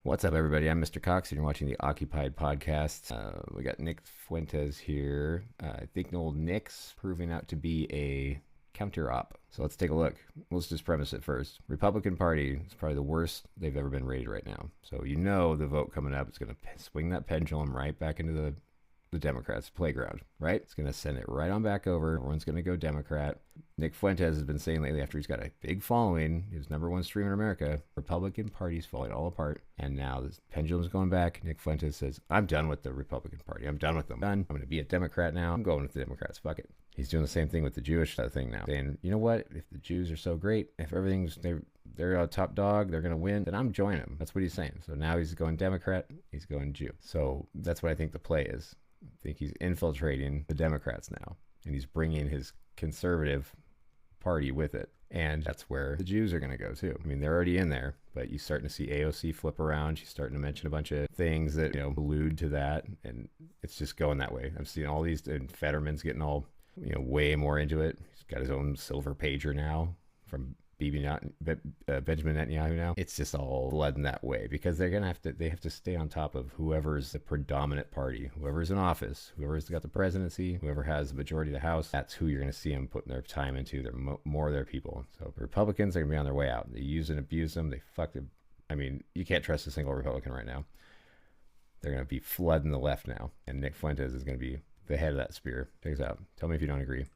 What's up, everybody? I'm Mr. Cox, and you're watching the Occupied Podcast. We got Nick Fuentes here. I think old Nick's proving out to be a counter-op. So let's take a look. Let's just premise it first. Republican Party is probably the worst they've ever been rated right now. So you know the vote coming up is going to swing that pendulum right back into the Democrats' playground, right? It's going to send it right on back over. Everyone's going to go Democrat. Nick Fuentes has been saying lately, after he's got a big following, his #1 streamer in America, Republican Party's falling all apart. And now the pendulum's going back. Nick Fuentes says, I'm done with the Republican Party. I'm done with them. I'm going to be a Democrat now. I'm going with the Democrats. Fuck it. He's doing the same thing with the Jewish thing now, saying, you know what? If the Jews are so great, if everything's, they're a top dog, they're going to win, then I'm joining them. That's what he's saying. So now he's going Democrat, he's going Jew. So that's what I think the play is. I think he's infiltrating the Democrats now, and he's bringing his conservative party with it. And that's where the Jews are going to go too. I mean, they're already in there, but you're starting to see AOC flip around. She's starting to mention a bunch of things that, you know, allude to that. And it's just going that way. I'm seeing all these, and Fetterman's getting all, you know, way more into it. He's got his own silver pager now from Benjamin Netanyahu now. It's just all flooding that way because they have to stay on top of whoever's the predominant party, whoever's in office, whoever's got the presidency, whoever has the majority of the House. That's who you're going to see them putting their time into. They're more of their people. So the Republicans are going to be on their way out. They use and abuse them. They fuck them. I mean, you can't trust a single Republican right now. They're going to be flooding the left now, and Nick Fuentes is going to be the head of that spear. Check this out. Tell me if you don't agree.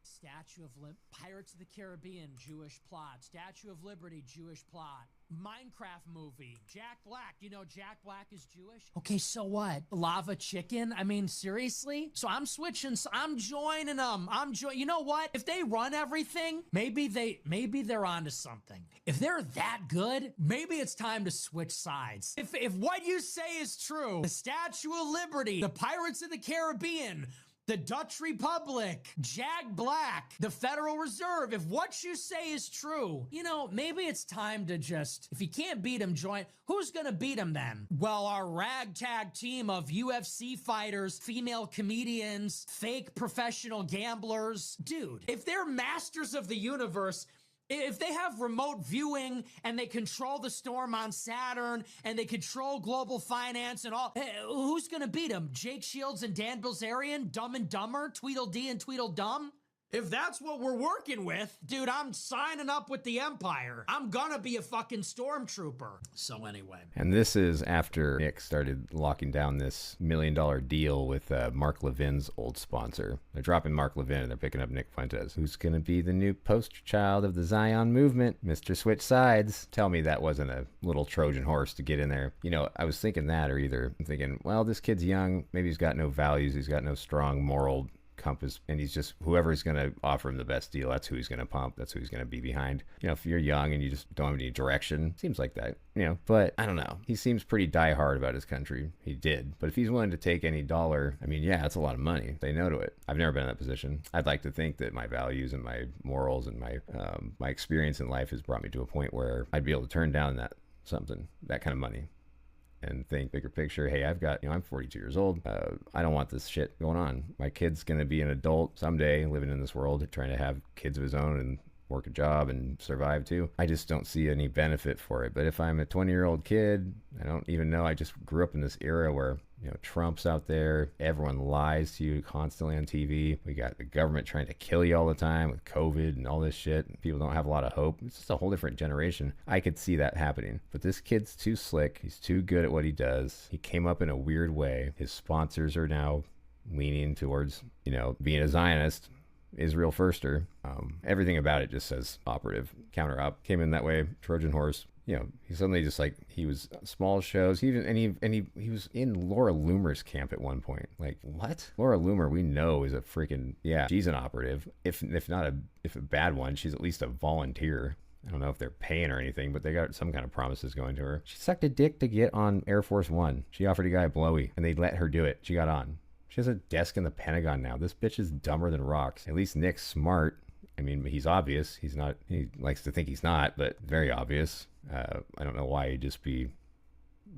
Statue of Pirates of the Caribbean, Jewish plot. Statue of Liberty, Jewish plot. Minecraft movie. Jack Black. You know Jack Black is Jewish? Okay, so what? Lava chicken? I mean, seriously? So I'm switching. So I'm joining them. You know what? If they run everything, maybe they're onto something. If they're that good, maybe it's time to switch sides. If what you say is true, the Statue of Liberty, the Pirates of the Caribbean, the Dutch Republic, Jack Black, the Federal Reserve. If what you say is true, you know, maybe it's time to just, if you can't beat him, join. Who's gonna beat him then? Well, our ragtag team of UFC fighters, female comedians, fake professional gamblers. Dude, if they're masters of the universe, if they have remote viewing and they control the storm on Saturn and they control global finance and all, who's going to beat them? Jake Shields and Dan Bilzerian? Dumb and Dumber? Tweedledee and Tweedledum? If that's what we're working with, dude, I'm signing up with the Empire. I'm gonna be a fucking stormtrooper. So anyway. And this is after Nick started locking down this $1 million deal with Mark Levin's old sponsor. They're dropping Mark Levin and they're picking up Nick Fuentes, who's gonna be the new poster child of the Zion movement. Mr. Switch Sides. Tell me that wasn't a little Trojan horse to get in there. You know, I was thinking that, or either I'm thinking, well, this kid's young. Maybe he's got no values. He's got no strong moral compass, and he's just, whoever's going to offer him the best deal, that's who he's going to pump, that's who he's going to be behind. You know, if you're young and you just don't have any direction, seems like that, you know. But I don't know, he seems pretty diehard about his country. He did, but if he's willing to take any dollar, I mean, yeah, it's a lot of money. Say no to it. I've never been in that position. I'd like to think that my values and my morals and my experience in life has brought me to a point where I'd be able to turn down that kind of money and think bigger picture. Hey, I've got, you know, I'm 42 years old. I don't want this shit going on. My kid's going to be an adult someday living in this world, trying to have kids of his own and work a job and survive too. I just don't see any benefit for it. But if I'm a 20-year-old kid, I don't even know. I just grew up in this era where, you know, Trump's out there. Everyone lies to you constantly on TV. We got the government trying to kill you all the time with COVID and all this shit. People don't have a lot of hope. It's just a whole different generation. I could see that happening. But this kid's too slick. He's too good at what he does. He came up in a weird way. His sponsors are now leaning towards, you know, being a Zionist, Israel firster. Everything about it just says operative, counter op. Came in that way, Trojan horse. You know, he suddenly just, like, he was small shows. He was in Laura Loomer's camp at one point. Like, what? Laura Loomer, we know, is a freaking, yeah, she's an operative. If a bad one, she's at least a volunteer. I don't know if they're paying or anything, but they got some kind of promises going to her. She sucked a dick to get on Air Force One. She offered a guy a blowy, and they let her do it. She got on. She has a desk in the Pentagon now. This bitch is dumber than rocks. At least Nick's smart. I mean, he's obvious. He's not. He likes to think he's not, but very obvious. I don't know why he'd just be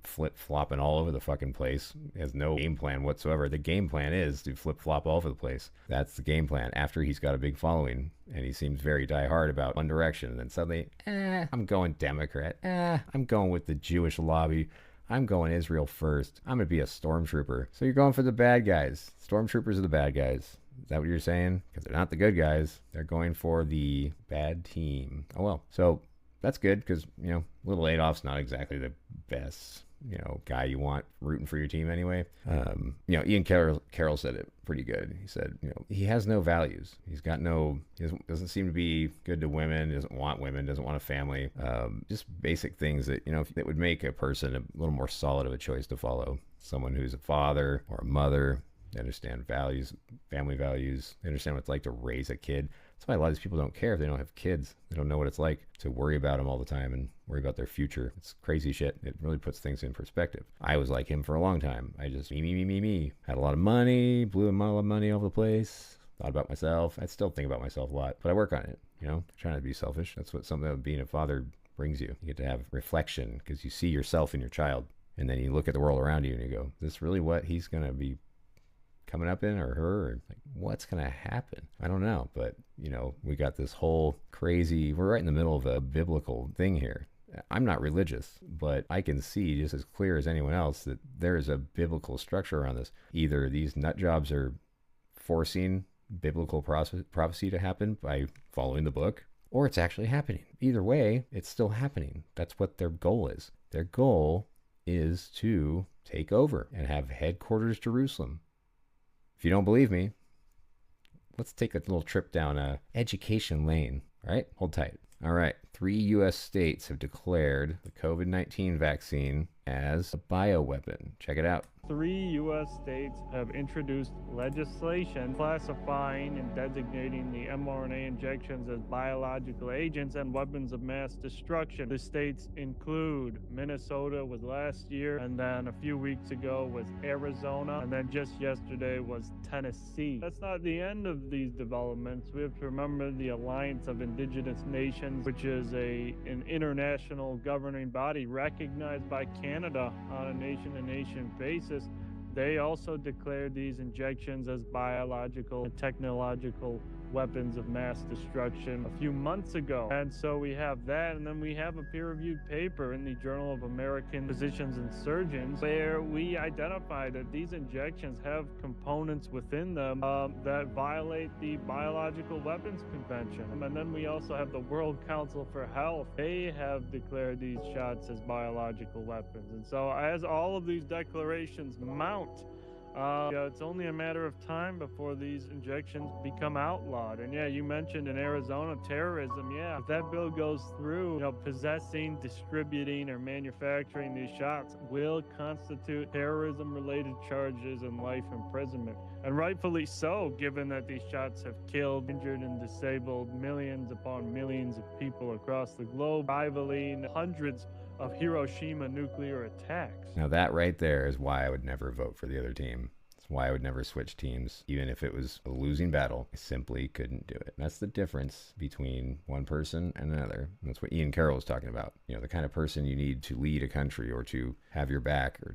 flip-flopping all over the fucking place. He has no game plan whatsoever. The game plan is to flip-flop all over the place. That's the game plan after he's got a big following, and he seems very diehard about one direction, and then suddenly, I'm going Democrat. I'm going with the Jewish lobby. I'm going Israel first. I'm going to be a stormtrooper. So you're going for the bad guys. Stormtroopers are the bad guys. Is that what you're saying? Because they're not the good guys. They're going for the bad team. Oh, well. So that's good because, little Adolf's not exactly the best, guy you want rooting for your team anyway. Ian Carroll said it pretty good. He said, he has no values. He doesn't seem to be good to women, doesn't want women, doesn't want a family. Just basic things that, that would make a person a little more solid of a choice to follow. Someone who's a father or a mother. They understand values, family values. They understand what it's like to raise a kid. That's why a lot of these people don't care if they don't have kids. They don't know what it's like to worry about them all the time and worry about their future. It's crazy shit. It really puts things in perspective. I was like him for a long time. I just me. Had a lot of money, blew a lot of money all over the place. Thought about myself. I still think about myself a lot, but I work on it. Trying not to be selfish. That's what something of being a father brings you. You get to have reflection because you see yourself in your child, and then you look at the world around you and you go, "Is this really what he's gonna be coming up in, or her, or like what's gonna happen?" I don't know, but we got this whole crazy, we're right in the middle of a biblical thing here. I'm not religious, but I can see just as clear as anyone else that there is a biblical structure around this. Either these nut jobs are forcing biblical prophecy to happen by following the book, or it's actually happening. Either way, it's still happening. That's what their goal is. Their goal is to take over and have headquarters Jerusalem. If you don't believe me, let's take a little trip down education lane. All right, hold tight. All right, 3 U.S. states have declared the COVID-19 vaccine as a bioweapon. Check it out. 3 U.S. states have introduced legislation classifying and designating the mRNA injections as biological agents and weapons of mass destruction. The states include Minnesota was last year, and then a few weeks ago was Arizona, and then just yesterday was Tennessee. That's not the end of these developments. We have to remember the Alliance of Indigenous Nations, which is an international governing body recognized by Canada on a nation-to-nation basis. They also declared these injections as biological and technological weapons of mass destruction a few months ago. And so we have that, and then we have a peer-reviewed paper in the Journal of American Physicians and Surgeons where we identify that these injections have components within them that violate the Biological Weapons Convention. And then we also have the World Council for Health. They have declared these shots as biological weapons. And so as all of these declarations mount, it's only a matter of time before these injections become outlawed. And you mentioned in Arizona terrorism. If that bill goes through, possessing, distributing, or manufacturing these shots will constitute terrorism-related charges and life imprisonment. And rightfully so, given that these shots have killed, injured, and disabled millions upon millions of people across the globe, rivaling hundreds of Hiroshima nuclear attacks. Now that right there is why I would never vote for the other team. It's why I would never switch teams, even if it was a losing battle. I simply couldn't do it. And that's the difference between one person and another. And that's what Ian Carroll was talking about. The kind of person you need to lead a country or to have your back or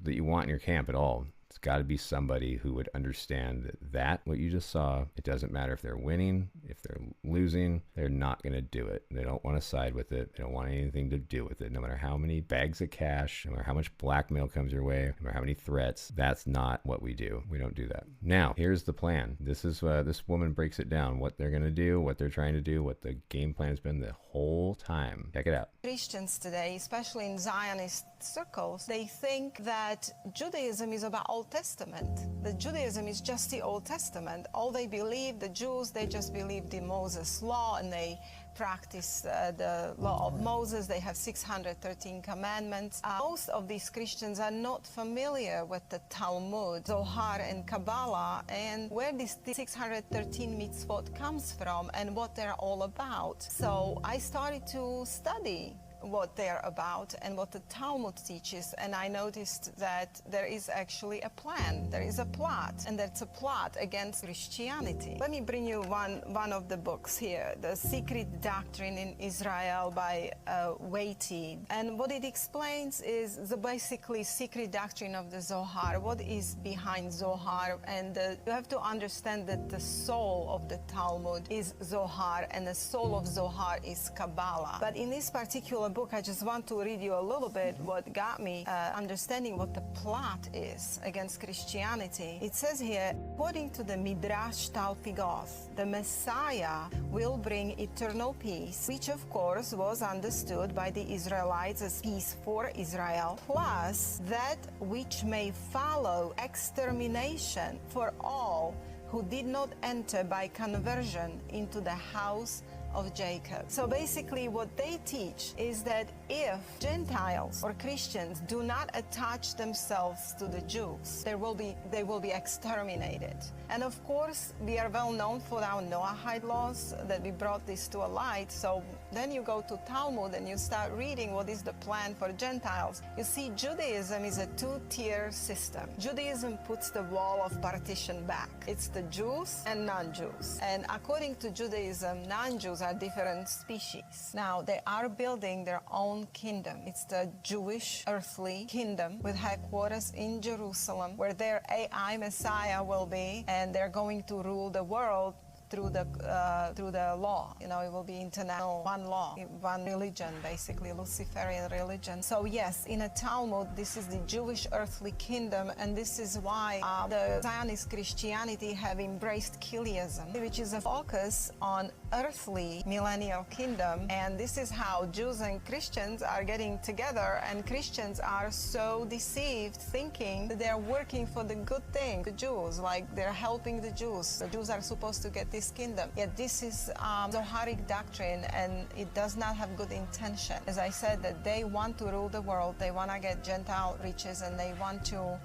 that you want in your camp at all. It's got to be somebody who would understand that what you just saw, it doesn't matter if they're winning, if they're losing, they're not going to do it. They don't want to side with it. They don't want anything to do with it. No matter how many bags of cash, no matter how much blackmail comes your way, no matter how many threats, that's not what we do. We don't do that. Now, here's the plan. This is this woman breaks it down, what they're going to do, what they're trying to do, what the game plan has been the whole time. Check it out. Christians today, especially in Zionist circles, they think that Judaism is about Old Testament. That Judaism is just the Old Testament. All they believe, the Jews, they just believe the Moses law, and they practice the law of Moses. They have 613 commandments. Most of these Christians are not familiar with the Talmud, Zohar, and Kabbalah, and where this 613 mitzvot comes from and what they're all about. So I started to study what they're about and what the Talmud teaches, and I noticed that there is actually a plan, there is a plot, and that's a plot against Christianity. Let me bring you one of the books here, The Secret Doctrine in Israel by Waiti. And what it explains is the basically secret doctrine of the Zohar, what is behind Zohar, and you have to understand that the soul of the Talmud is Zohar, and the soul of Zohar is Kabbalah. But in this particular particular book, I just want to read you a little bit what got me understanding what the plot is against Christianity. It says here, according to the Midrash Talpigoth, the Messiah will bring eternal peace, which of course was understood by the Israelites as peace for Israel, plus that which may follow extermination for all who did not enter by conversion into the house of Jacob. So basically what they teach is that if Gentiles or Christians do not attach themselves to the Jews, they will be exterminated. And of course, we are well known for our Noahide laws, that we brought this to a light. So then you go to Talmud and you start reading what is the plan for Gentiles. You see, Judaism is a two-tier system. Judaism puts the wall of partition back. It's the Jews and non-Jews. And according to Judaism, non-Jews are different species. Now, they are building their own kingdom. It's the Jewish earthly kingdom with headquarters in Jerusalem, where their AI Messiah will be, and they're going to rule the world through the law. You know, it will be international, one law, one religion, basically, Luciferian religion. So yes, in a Talmud, this is the Jewish earthly kingdom, and this is why the Zionist Christianity have embraced Kiliism, which is a focus on earthly millennial kingdom. And this is how Jews and Christians are getting together, and Christians are so deceived, thinking that they're working for the good thing, the Jews, like they're helping the Jews. The Jews are supposed to get this kingdom. Yet this is Zoharic doctrine, and it does not have good intention. As I said, that they want to rule the world, they want to get Gentile riches, and they want to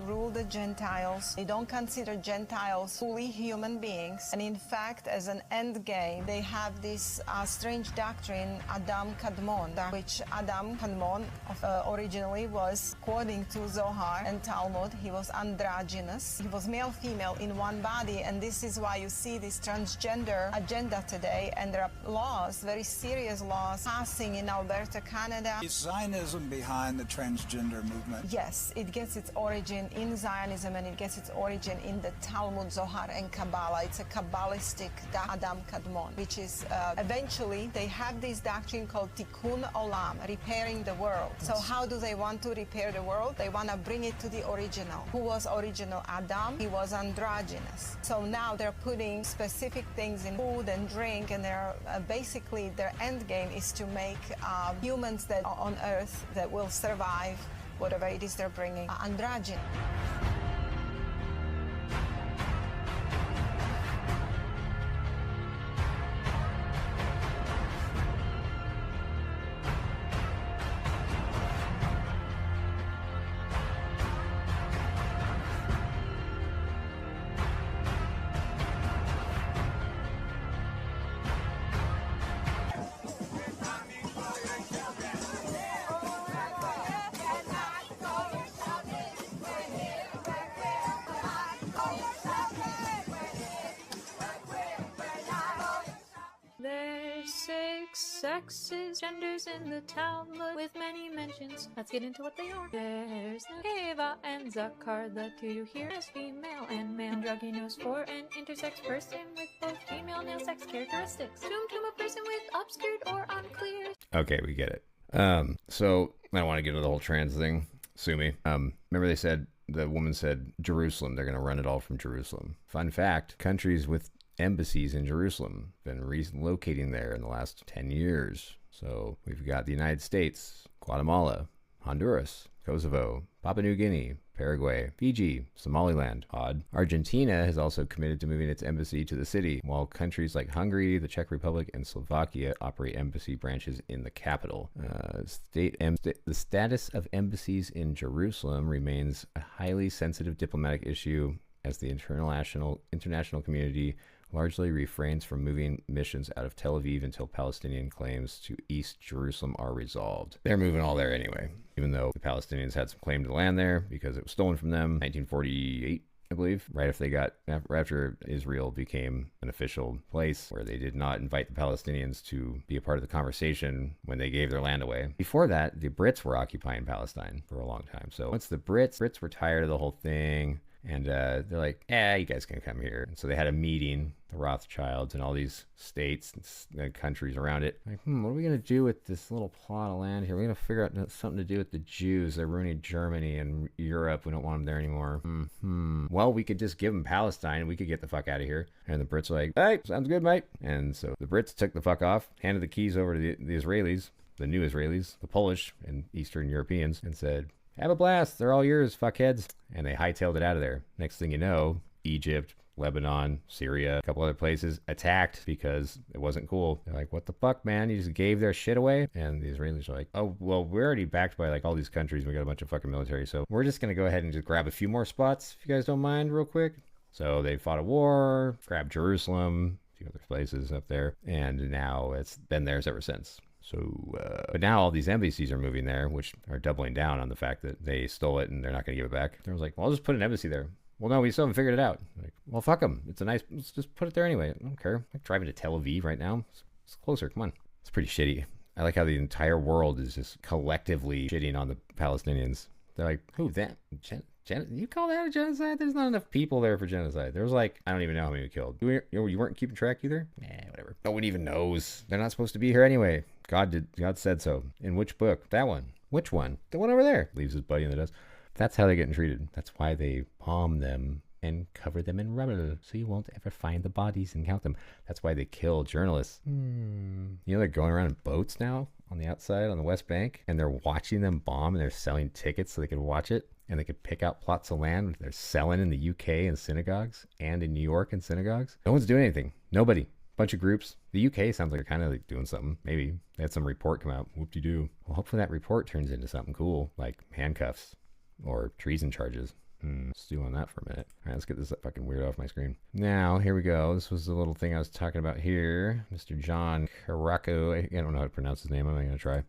rule the Gentiles. They don't consider Gentiles fully human beings. And in fact, as an end game, they have this strange doctrine, Adam Kadmon, which Adam Kadmon originally was, according to Zohar and Talmud, he was androgynous. He was male-female in one body, and this is why you see this transgender agenda today, and there are laws, very serious laws, passing in Alberta, Canada. Is Zionism behind the transgender movement? Yes. It gets its origin in Zionism, and it gets its origin in the Talmud, Zohar, and Kabbalah. It's a Kabbalistic Adam Kadmon, which is eventually they have this doctrine called Tikkun Olam, repairing the world. So how do they want to repair the world? They want to bring it to the original. Who was original Adam? He was androgynous. So now they're putting specific things in food and drink, and they're basically their end game is to make humans that are on Earth that will survive whatever it is they're bringing, androgyny. Sexes, genders in the Talmud with many mentions. Let's get into what they are. There's Eva and Zakar, the two you hear as female and male. Androgynous for an intersex person with both female and male sex characteristics. Tum a person with obscured or unclear. Okay, we get it. So I don't want to get into the whole trans thing. Sue me. Remember they said, the woman said Jerusalem, they're going to run it all from Jerusalem. Fun fact, countries with embassies in Jerusalem been relocating there in the last 10 years. So we've got the United States, Guatemala, Honduras, Kosovo, Papua New Guinea, Paraguay, Fiji, Somaliland. Odd. Argentina has also committed to moving its embassy to the city, while countries like Hungary, the Czech Republic, and Slovakia operate embassy branches in the capital. The status of embassies in Jerusalem remains a highly sensitive diplomatic issue, as the international community largely refrains from moving missions out of Tel Aviv until Palestinian claims to East Jerusalem are resolved. They're moving all there anyway, even though the Palestinians had some claim to land there because it was stolen from them in 1948, I believe, right after Israel became an official place, where they did not invite the Palestinians to be a part of the conversation when they gave their land away. Before that, the Brits were occupying Palestine for a long time. So once the Brits were tired of the whole thing, And they're like, you guys can come here. And so they had a meeting, the Rothschilds and all these states and countries around it. Like, what are we going to do with this little plot of land here? We're going to figure out something to do with the Jews. They're ruining Germany and Europe. We don't want them there anymore. Well, we could just give them Palestine. We could get the fuck out of here. And the Brits are like, hey, sounds good, mate. And so the Brits took the fuck off, handed the keys over to the Israelis, the new Israelis, the Polish and Eastern Europeans, and said, have a blast. They're all yours, fuckheads. And they hightailed it out of there. Next thing you know, Egypt, Lebanon, Syria, a couple other places attacked because it wasn't cool. They're like, what the fuck, man? You just gave their shit away? And the Israelis are like, oh, well, we're already backed by like all these countries. We got a bunch of fucking military. So we're just going to go ahead and just grab a few more spots, if you guys don't mind, real quick. So they fought a war, grabbed Jerusalem, a few other places up there. And now it's been theirs ever since. So, but now all these embassies are moving there, which are doubling down on the fact that they stole it and they're not going to give it back. I was like, well, I'll just put an embassy there. Well, no, we still haven't figured it out. Like, well, fuck them. It's a nice, let's just put it there anyway. I don't care. I'm like driving to Tel Aviv right now. It's closer. Come on. It's pretty shitty. I like how the entire world is just collectively shitting on the Palestinians. They're like, who, that? You call that a genocide? There's not enough people there for genocide. There was like, I don't even know how many we killed. You weren't keeping track either? Whatever. No one even knows. They're not supposed to be here anyway. God said so. In which book? That one. Which one? The one over there. Leaves his buddy in the dust. That's how they're getting treated. That's why they bomb them and cover them in rubble so you won't ever find the bodies and count them. That's why they kill journalists. You know, they're going around in boats now on the outside on the West Bank, and they're watching them bomb, and they're selling tickets so they can watch it, and they could pick out plots of land they're selling in the UK in synagogues and in New York in synagogues. No one's doing anything. Nobody. Bunch of groups. The UK sounds like they're kind of like doing something. Maybe they had some report come out. Whoop-de-doo. Well, hopefully that report turns into something cool, like handcuffs or treason charges. Stew on that for a minute. All right, let's get this fucking weird off my screen. Now, here we go. This was the little thing I was talking about here. Mr. John Caraco. I don't know how to pronounce his name. I'm not going to try.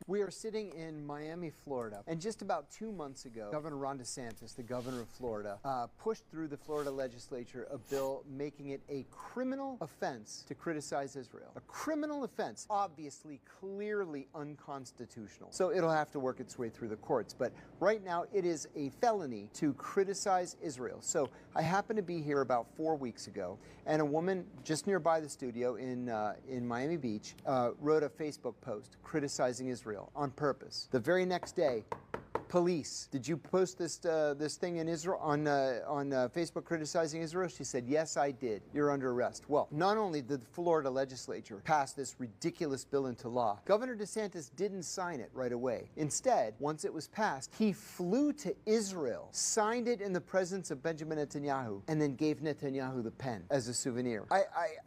We are sitting in Miami, Florida, and just about 2 months ago, Governor Ron DeSantis, the governor of Florida, pushed through the Florida legislature a bill making it a criminal offense to criticize Israel. A criminal offense, obviously, clearly unconstitutional. So it'll have to work its way through the courts. But right now, it is a felony to criticize Israel. So I happened to be here about 4 weeks ago, and a woman just nearby the studio in Miami Beach wrote a Facebook post criticizing Israel on purpose. The very next day, police, did you post this thing in Israel on Facebook criticizing Israel? She said, yes, I did. You're under arrest. Well, not only did the Florida legislature pass this ridiculous bill into law, Governor DeSantis didn't sign it right away. Instead, once it was passed, he flew to Israel, signed it in the presence of Benjamin Netanyahu, and then gave Netanyahu the pen as a souvenir.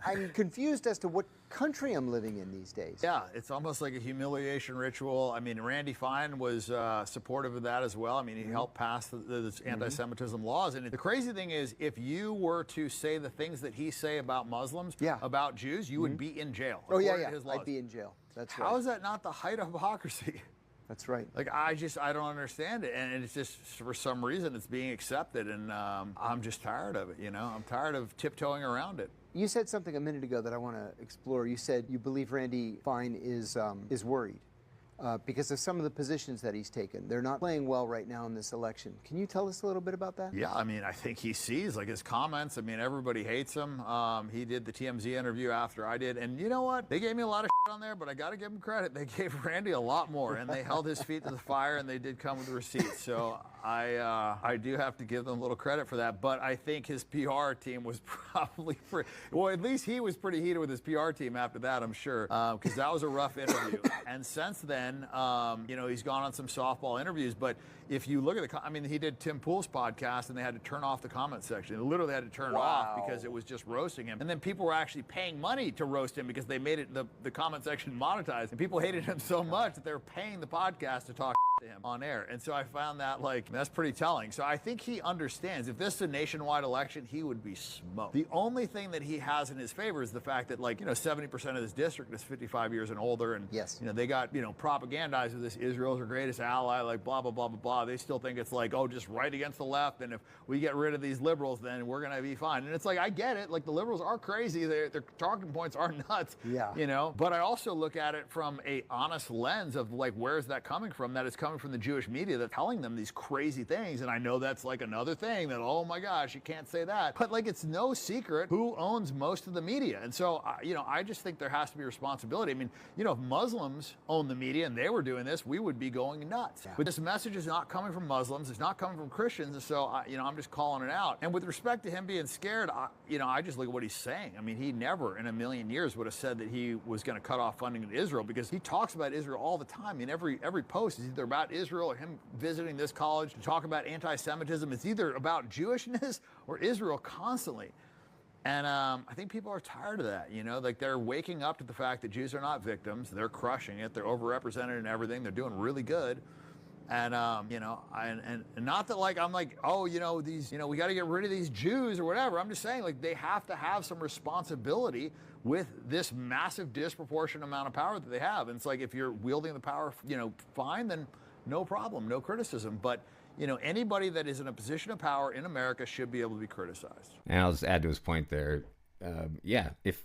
I'm confused as to what country I'm living in these days. Yeah, it's almost like a humiliation ritual. I mean, Randy Fine was supportive of that as well. I mean, he helped pass the anti-Semitism laws. And the crazy thing is, if you were to say the things that he say about Muslims, about Jews, you would be in jail. Oh, yeah, I'd be in jail. That's right. How is that not the height of hypocrisy? That's right. Like, I don't understand it. And it's just, for some reason, it's being accepted. And I'm just tired of it, you know? I'm tired of tiptoeing around it. You said something a minute ago that I want to explore. You said you believe Randy Fine is worried because of some of the positions that he's taken. They're not playing well right now in this election. Can you tell us a little bit about that? Yeah, I mean, I think he sees, like, his comments. I mean, everybody hates him. He did the TMZ interview after I did. And you know what? They gave me a lot of shit on there, but I got to give them credit. They gave Randy a lot more, and they held his feet to the fire, and they did come with receipts. So I do have to give them a little credit for that. But I think his PR team was probably well, at least he was pretty heated with his PR team after that, I'm sure, because that was a rough interview. And since then, you know, he's gone on some softball interviews. But if you look at I mean, he did Tim Pool's podcast, and they had to turn off the comment section. They literally had to turn it off because it was just roasting him. And then people were actually paying money to roast him because they made it the comment section monetized. And people hated him so much that they were paying the podcast to talk to him on air. And so I found that, like, that's pretty telling. So I think he understands if this is a nationwide election, he would be smoked. The only thing that he has in his favor is the fact that, like, you know, 70% of this district is 55 years and older. And, you know, they got, you know, propagandized with this Israel's our greatest ally, like, blah, blah, blah, blah, blah. They still think it's like, oh, just right against the left. And if we get rid of these liberals, then we're going to be fine. And it's like, I get it. Like, the liberals are crazy. Their talking points are nuts. Yeah. You know, but I also look at it from a honest lens of, like, where is that coming from? That is coming coming from the Jewish media that's telling them these crazy things. And I know that's like another thing that, oh my gosh, you can't say that. But like, it's no secret who owns most of the media. And so, I just think there has to be responsibility. I mean, if Muslims own the media and they were doing this, we would be going nuts. Yeah. But this message is not coming from Muslims. It's not coming from Christians. And so, I'm just calling it out. And with respect to him being scared, I just look at what he's saying. I mean, he never in a million years would have said that he was going to cut off funding to Israel, because he talks about Israel all the time. I mean, every post is either about Israel or him visiting this college to talk about anti-Semitism. It's either about Jewishness or Israel constantly. And I think people are tired of that, like they're waking up to the fact that Jews are not victims. They're crushing it. They're overrepresented in everything. They're doing really good. And, and not that like, I'm like, oh, these, we got to get rid of these Jews or whatever. I'm just saying, like, they have to have some responsibility with this massive disproportionate amount of power that they have. And it's like, if you're wielding the power, fine, then no problem, no criticism. But, anybody that is in a position of power in America should be able to be criticized. And I'll just add to his point there. If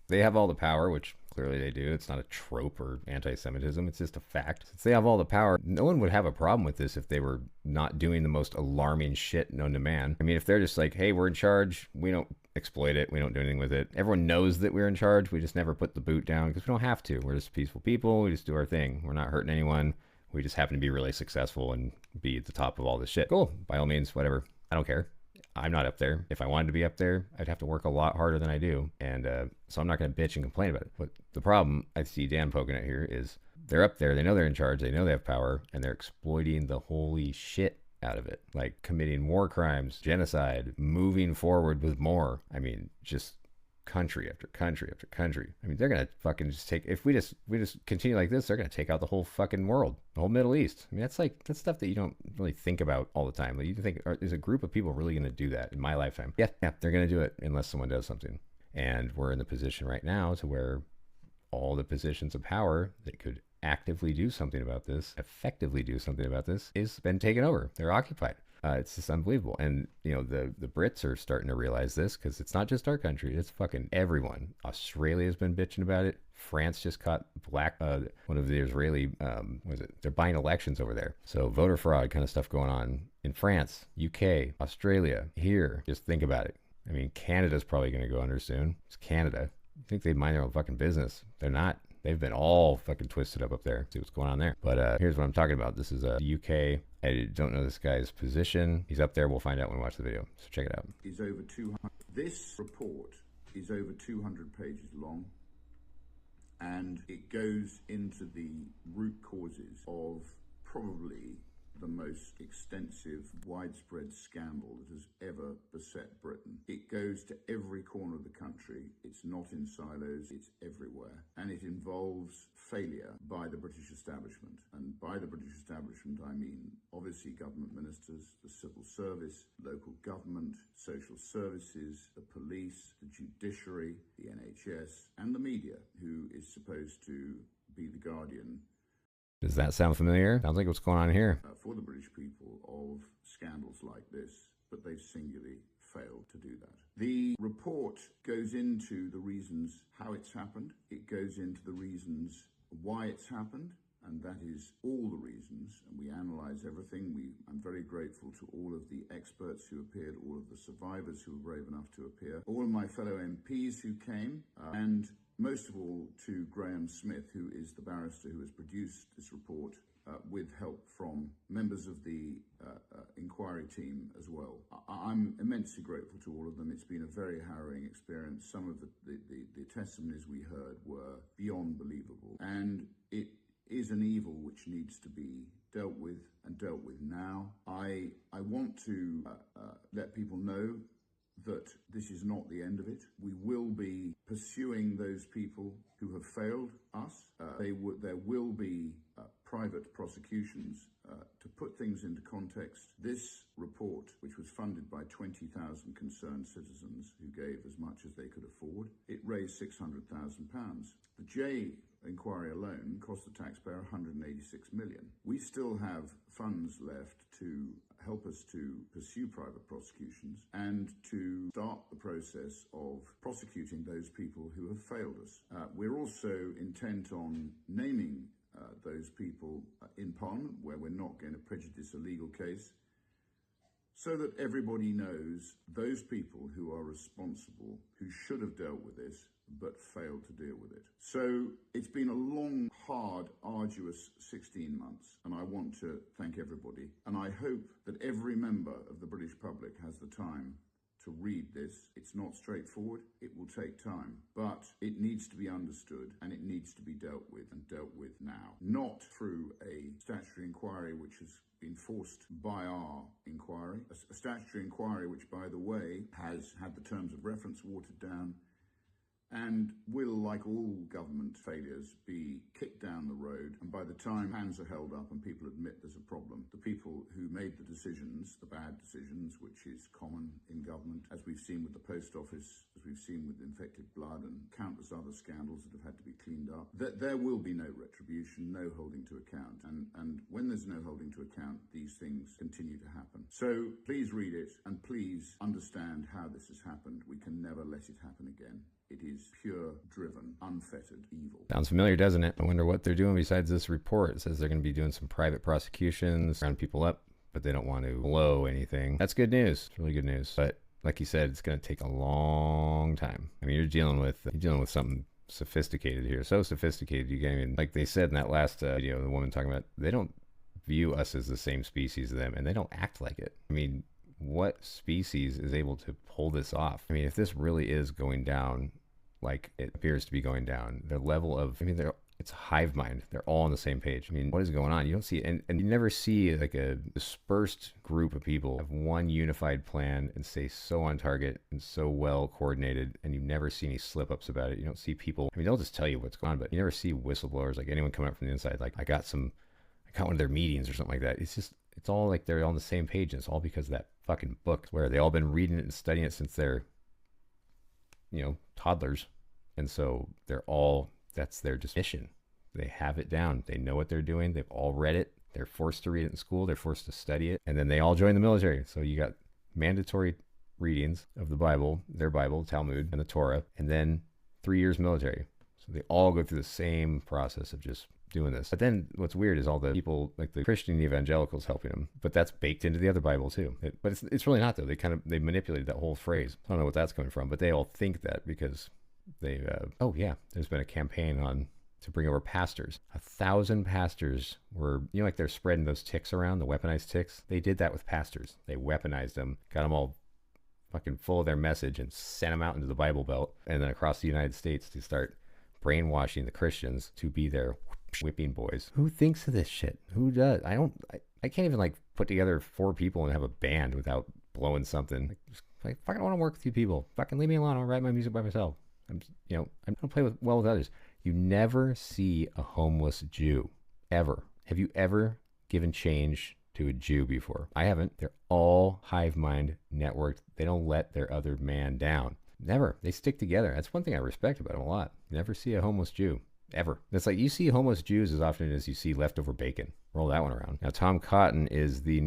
they have all the power, which clearly they do, it's not a trope or anti-Semitism, it's just a fact. Since they have all the power, no one would have a problem with this if they were not doing the most alarming shit known to man. I mean, if they're just like, hey, we're in charge, we don't exploit it, we don't do anything with it. Everyone knows that we're in charge, we just never put the boot down because we don't have to. We're just peaceful people, we just do our thing. We're not hurting anyone. We just happen to be really successful and be at the top of all this shit. Cool, by all means, whatever. I don't care. I'm not up there. If I wanted to be up there, I'd have to work a lot harder than I do. And so I'm not going to bitch and complain about it. But the problem I see Dan poking at here is they're up there. They know they're in charge. They know they have power. And they're exploiting the holy shit out of it. Like committing war crimes, genocide, moving forward with more. I mean, just country after country after country. I mean, they're going to fucking just take, if we just continue like this, they're going to take out the whole fucking world, the whole Middle East. I mean, that's stuff that you don't really think about all the time. Like, you think, is a group of people really going to do that in my lifetime? Yeah, they're going to do it unless someone does something. And we're in the position right now to where all the positions of power that could actively do something about this, effectively do something about this, is been taken over. They're occupied. It's just unbelievable. And, the Brits are starting to realize this, because it's not just our country. It's fucking everyone. Australia's been bitching about it. France just caught one of the Israeli, they're buying elections over there. So voter fraud kind of stuff going on in France, UK, Australia, here. Just think about it. I mean, Canada's probably going to go under soon. It's Canada. You think they mind their own fucking business. They're not. They've been all fucking twisted up there. See what's going on there. But here's what I'm talking about. This is UK. I don't know this guy's position. He's up there. We'll find out when we watch the video. So check it out. Is over 200. This report is over 200 pages long, and it goes into the root causes of probably the most extensive, widespread scandal that has ever beset Britain. It goes to every corner of the country. It's not in silos, it's everywhere. And it involves failure by the British establishment. And by the British establishment, I mean, obviously, government ministers, the civil service, local government, social services, the police, the judiciary, the NHS, and the media, who is supposed to be the guardian. Does that sound familiar? Sounds like what's going on here. For the British people of scandals like this, but they've singularly failed to do that. The report goes into the reasons how it's happened. It goes into the reasons why it's happened, and that is all the reasons, and we analyze everything. I'm very grateful to all of the experts who appeared, all of the survivors who were brave enough to appear, all of my fellow MPs who came, and most of all to Graham Smith, who is the barrister who has produced this report, with help from members of the inquiry team as well. I'm immensely grateful to all of them. It's been a very harrowing experience. Some of the testimonies we heard were beyond believable. And it is an evil which needs to be dealt with, and dealt with now. I want to let people know that this is not the end of it. We will be pursuing those people who have failed us. There will be private prosecutions. To put things into context, this report, which was funded by 20,000 concerned citizens who gave as much as they could afford, it raised £600,000. The J inquiry alone cost the taxpayer $186 million. We still have funds left to help us to pursue private prosecutions and to start the process of prosecuting those people who have failed us. We're also intent on naming those people in Parliament, where we're not going to prejudice a legal case, so that everybody knows those people who are responsible, who should have dealt with this, but failed to deal with it. So it's been a long, hard, arduous 16 months, and I want to thank everybody. And I hope that every member of the British public has the time to read this. It's not straightforward. It will take time, but it needs to be understood and it needs to be dealt with, and dealt with now. Not through a statutory inquiry which has been forced by our inquiry, a statutory inquiry which, by the way, has had the terms of reference watered down and will, like all government failures, be kicked down the road. And by the time hands are held up and people admit there's a problem, the people who made the decisions, the bad decisions, which is common in government, as we've seen with the post office, as we've seen with infected blood and countless other scandals that have had to be cleaned up, that there will be no retribution, no holding to account. And when there's no holding to account, these things continue to happen. So please read it, and please understand how this has happened. We can never let it happen again. It is pure, driven, unfettered evil. Sounds familiar, doesn't it? I wonder what they're doing besides this report. It says they're going to be doing some private prosecutions, round people up, but they don't want to blow anything. That's good news. It's really good news. But like you said, it's going to take a long time. I mean, you're dealing with something sophisticated here. So sophisticated, you can't even, like they said in that last video, the woman talking about, they don't view us as the same species as them, and they don't act like it. I mean, what species is able to pull this off? I mean, if this really is going down like it appears to be going down, the level of, I mean, it's hive mind. They're all on the same page. I mean, what is going on? You don't see, and you never see like a dispersed group of people have one unified plan and stay so on target and so well coordinated, and you never see any slip ups about it. You don't see people, I mean, they'll just tell you what's going on, but you never see whistleblowers, like anyone coming up from the inside, like I got one of their meetings or something like that. It's all like they're on the same page, and it's all because of that fucking book where they all been reading it and studying it since they're, toddlers. And so that's their just mission. They have it down. They know what they're doing. They've all read it. They're forced to read it in school. They're forced to study it. And then they all join the military. So you got mandatory readings of the Bible, their Bible, Talmud, and the Torah, and then 3 years military. So they all go through the same process of just doing this. But then what's weird is all the people, like the Christian evangelicals, helping them, but that's baked into the other Bible too. But it's really not, though. They manipulated that whole phrase. I don't know what that's coming from, but they all think that because they there's been a campaign to bring over pastors. 1,000 pastors were, like they're spreading those ticks around, the weaponized ticks. They did that with pastors. They weaponized them, got them all fucking full of their message, and sent them out into the Bible Belt and then across the United States to start brainwashing the Christians to be their whipping boys. Who thinks of this shit? Who does? I can't even put together 4 people and have a band without blowing something. I fucking want to work with you people. Fucking leave me alone. I'll write my music by myself. I don't play well with others. You never see a homeless Jew, ever. Have you ever given change to a Jew before? I haven't. They're all hive mind networked. They don't let their other man down. Never. They stick together. That's one thing I respect about them a lot. You never see a homeless Jew. Ever. It's like you see homeless Jews as often as you see leftover bacon. Roll that one around. Now, Tom Cotton is the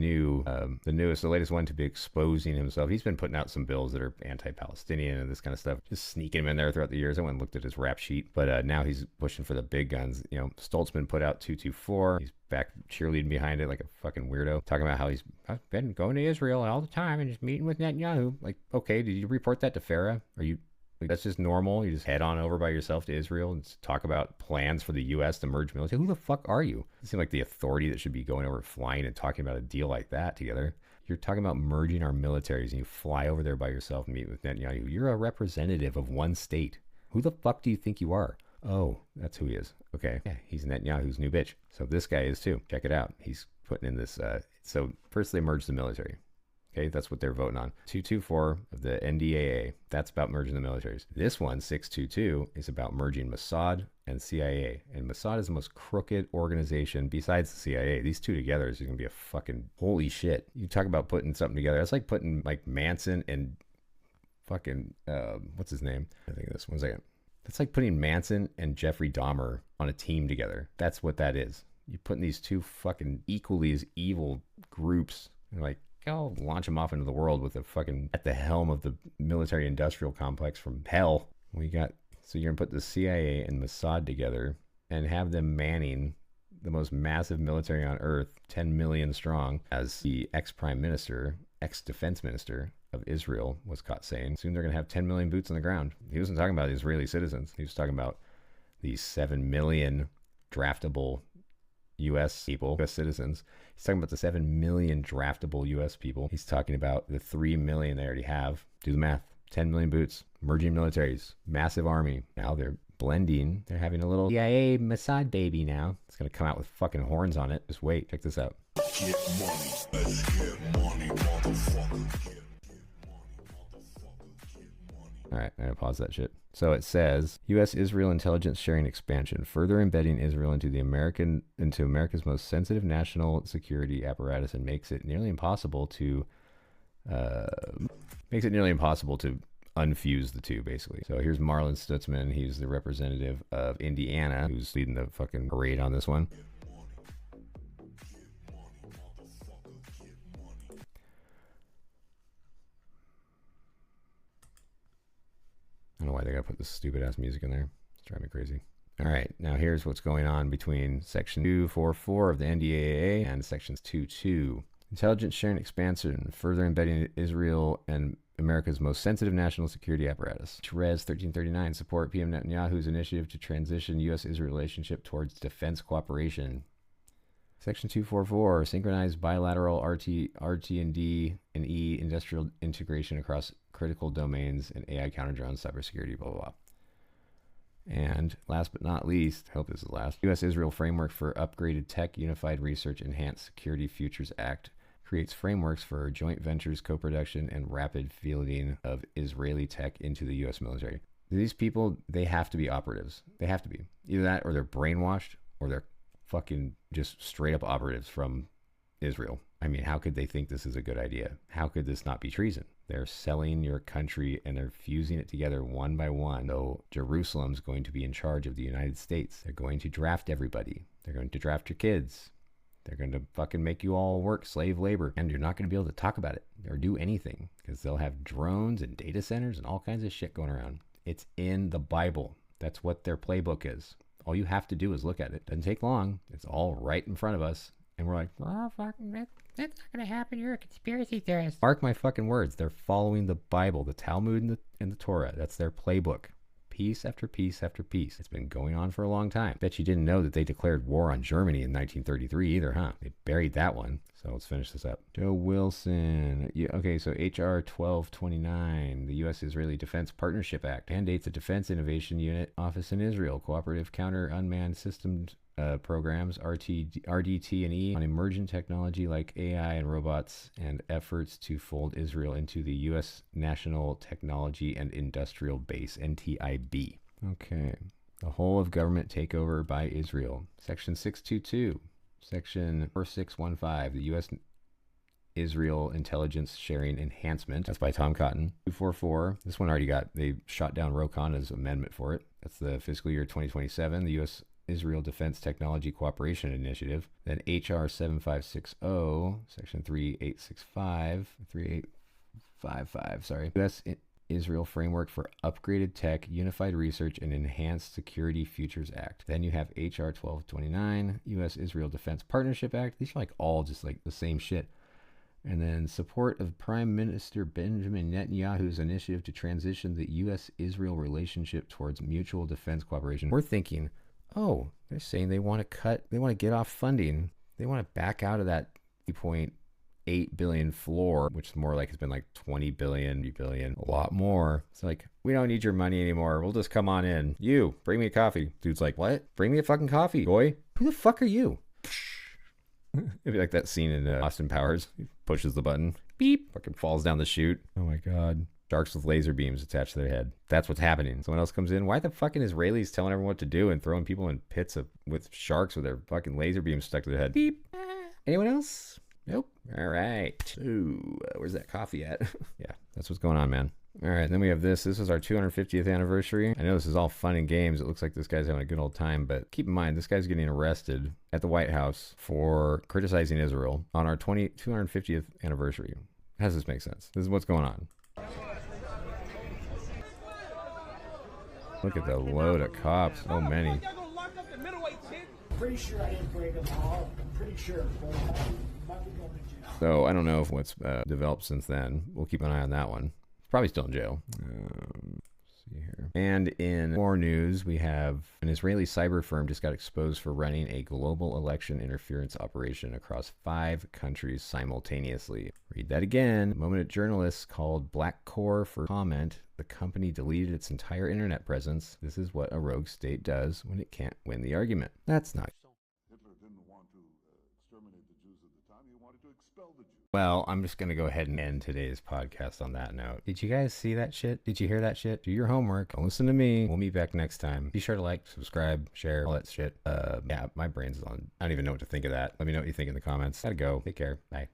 latest one to be exposing himself. He's been putting out some bills that are anti-Palestinian and this kind of stuff, just sneaking him in there throughout the years. I went and looked at his rap sheet, but now he's pushing for the big guns. Stoltzman put out 224. He's back cheerleading behind it like a fucking weirdo, talking about how I've been going to Israel all the time and just meeting with Netanyahu. Like, okay, did you report that to Farah? Are you... that's just normal. You just head on over by yourself to Israel and talk about plans for the U.S. to merge military. Who the fuck are you? You seem like the authority that should be going over, flying and talking about a deal like that together. You're talking about merging our militaries, and you fly over there by yourself and meet with Netanyahu. You're a representative of one state. Who the fuck do you think you are? Oh, that's who he is. Okay. Yeah, he's Netanyahu's new bitch. So this guy is too. Check it out. He's putting in this. So first they merged the military. Okay, that's what they're voting on. 224 of the NDAA, that's about merging the militaries. This one, 622, is about merging Mossad and CIA. And Mossad is the most crooked organization besides the CIA. These two together is going to be a fucking holy shit. You talk about putting something together. That's like putting Manson and fucking, what's his name? I think of this. 1 second. That's like putting Manson and Jeffrey Dahmer on a team together. That's what that is. You're putting these two fucking equally as evil groups and go launch them off into the world with a fucking at the helm of the military industrial complex from hell. So you're gonna put the CIA and Mossad together and have them manning the most massive military on earth, 10 million strong, as the ex-prime minister, ex-defense minister of Israel was caught saying. Soon they're going to have 10 million boots on the ground. He wasn't talking about Israeli citizens. He was talking about these 7 million draftable U.S. people, U.S. citizens. He's talking about the 7 million draftable U.S. people. He's talking about the 3 million they already have. Do the math. 10 million boots, merging militaries, massive army. Now they're blending. They're having a little CIA Mossad baby now. It's going to come out with fucking horns on it. Just wait. Check this out. Get money. Let's get money, motherfucker. All right, I'm going to pause that shit. So it says, U.S.-Israel intelligence sharing expansion, further embedding Israel into America's most sensitive national security apparatus, and makes it nearly impossible to unfuse the two, basically. So here's Marlon Stutzman. He's the representative of Indiana, who's leading the fucking parade on this one. I don't know why they gotta put this stupid ass music in there. It's driving me crazy. All right, now here's what's going on between Section 244 of the NDAA and Sections 2.2. Intelligence sharing expansion, further embedding Israel and America's most sensitive national security apparatus. Res 1339, support PM Netanyahu's initiative to transition U.S.-Israel relationship towards defense cooperation. Section 244, synchronized bilateral RT&D and E industrial integration across critical domains and AI counter-drones, cybersecurity, blah, blah, blah. And last but not least, I hope this is last, U.S.-Israel Framework for Upgraded Tech, Unified Research, Enhanced Security Futures Act creates frameworks for joint ventures, co-production, and rapid fielding of Israeli tech into the U.S. military. These people, they have to be operatives. They have to be. Either that or they're brainwashed or they're fucking just straight up operatives from Israel. I mean, how could they think this is a good idea? How could this not be treason? They're selling your country and they're fusing it together one by one. So Jerusalem's going to be in charge of the United States. They're going to draft everybody. They're going to draft your kids. They're going to fucking make you all work slave labor. And you're not going to be able to talk about it or do anything because they'll have drones and data centers and all kinds of shit going around. It's in the Bible. That's what their playbook is. All you have to do is look at it. Doesn't take long. It's all right in front of us. And we're like, oh, fucking, that's not going to happen. You're a conspiracy theorist. Mark my fucking words. They're following the Bible, the Talmud and the Torah. That's their playbook. Piece after piece after piece. It's been going on for a long time. Bet you didn't know that they declared war on Germany in 1933 either, huh? They buried that one. So let's finish this up. Joe Wilson. Okay, so HR 1229, the U.S.-Israeli Defense Partnership Act, mandates a Defense Innovation Unit office in Israel, cooperative counter unmanned systems programs, RDT&E, on emerging technology like AI and robots, and efforts to fold Israel into the U.S. National Technology and Industrial Base, NTIB. Okay. The whole of government takeover by Israel. Section 622. Section 4615, the U.S. Israel Intelligence Sharing Enhancement. That's by Tom Cotton. 244. This one already they shot down Ro Khanna's amendment for it. That's the fiscal year 2027, the U.S. Israel Defense Technology Cooperation Initiative. Then HR 7560, Section 3855, sorry. U.S. Israel Framework for Upgraded Tech, Unified Research, and Enhanced Security Futures Act. Then you have HR 1229, U.S. Israel Defense Partnership Act. These are like all just like the same shit. And then support of Prime Minister Benjamin Netanyahu's initiative to transition the U.S.-Israel relationship towards mutual defense cooperation. We're thinking, oh, they're saying they want to get off funding. They want to back out of that $3.8 billion floor, which more like has been like 20 billion, a lot more. It's like, we don't need your money anymore. We'll just come on in. You, bring me a coffee. Dude's like, what? Bring me a fucking coffee, boy. Who the fuck are you? It'd be like that scene in Austin Powers. He pushes the button. Beep. Fucking falls down the chute. Oh my God. Sharks with laser beams attached to their head. That's what's happening. Someone else comes in. Why the fucking Israelis telling everyone what to do and throwing people in pits with sharks with their fucking laser beams stuck to their head? Beep. Anyone else? Nope. All right. Ooh, where's that coffee at? Yeah, that's what's going on, man. All right, then we have this. This is our 250th anniversary. I know this is all fun and games. It looks like this guy's having a good old time, but keep in mind, this guy's getting arrested at the White House for criticizing Israel on our 250th anniversary. How does this make sense? This is what's going on. Look at the load of cops. So many. pretty sure I didn't break them all. I'm pretty sure. But I might be going to jail. So I don't know if what's developed since then. We'll keep an eye on that one. Probably still in jail. See here. And in more news, we have an Israeli cyber firm just got exposed for running a global election interference operation across 5 countries simultaneously. Read that again. The moment a journalist called Black Core for comment, the company deleted its entire internet presence. This is what a rogue state does when it can't win the argument. That's not. Hitler didn't want to exterminate the Jews at the time. He wanted to expel the Jews. Well, I'm just going to go ahead and end today's podcast on that note. Did you guys see that shit? Did you hear that shit? Do your homework. Don't listen to me. We'll meet back next time. Be sure to like, subscribe, share, all that shit. Yeah, my brain's on. I don't even know what to think of that. Let me know what you think in the comments. Gotta go. Take care. Bye.